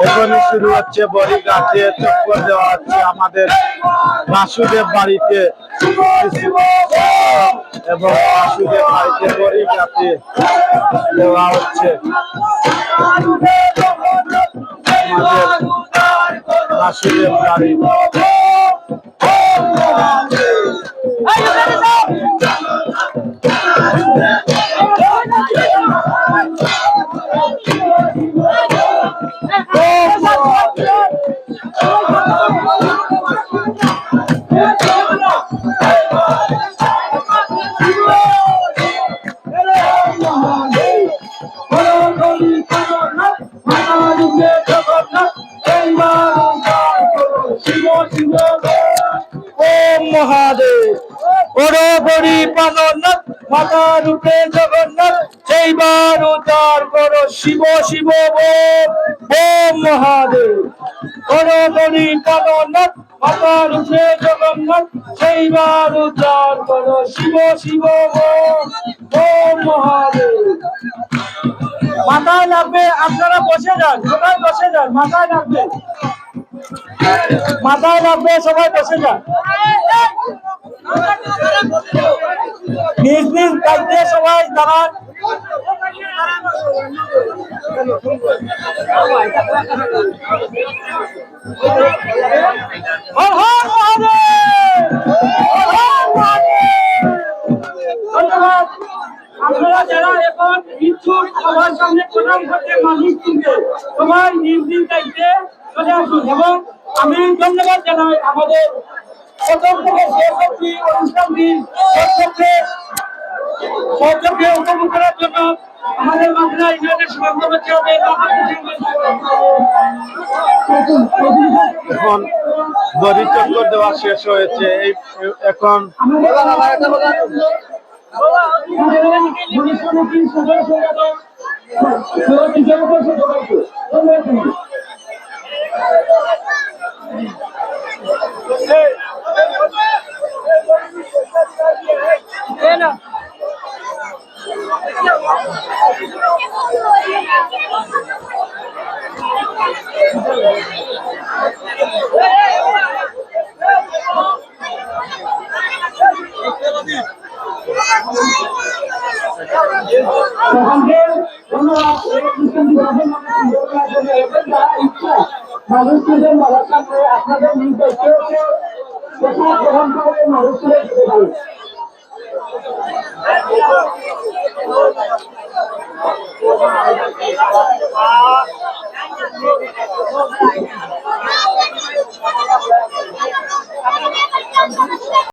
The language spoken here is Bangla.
এখনই শুরু হচ্ছে বড়িঘাটে চক্কর দেওয়া হচ্ছে আমাদের বাসুদেব বাড়িতে এবং বাসুদেব বাড়িতে বড়িঘাটে দেওয়া হচ্ছে আমাদের বাসুদেব বাড়ি। ওম মহাদেব বড়ি পাননাথ মাতা রূপে জগন্নাথ সেইবার উদ্ধার করো শিব শিব ওম মহাদেব বড়ি পাননাথ মাতা রূপে জগন্নাথ সেইবার উদ্ধার করো শিব শিব ওম মহাদেব। মাথায় লাগবে, আপনারা বসে যান, সবাই বসে যান, মাথায় লাগবে, মাথায় লাগবে, সবাই বসে যান, নিজ নিজ দায়িত্বে সবাই দাঁড়ান। ধন্যবাদ। আপনারা যারা এখন ইচ্ছুক সবার সামনে প্রণাম করতে মানুষ তুলবে, সবাই নিজ নিজ দায়িত্বে চলে আসুন। এবং আমি ধন্যবাদ জানাই আমাদের প্রথম থেকে শেষ অবধি অনুষ্ঠানটি সচক্ষে উপভোগ করার জন্য আমাদের মাঝরা ইউনাইটেড সীমান্ত এখন বড়ি চক্কর দেওয়া শেষ হয়েছে। এখন মানুষদের মারা সামনে আপনাদের গ্রহণ করে মানুষদের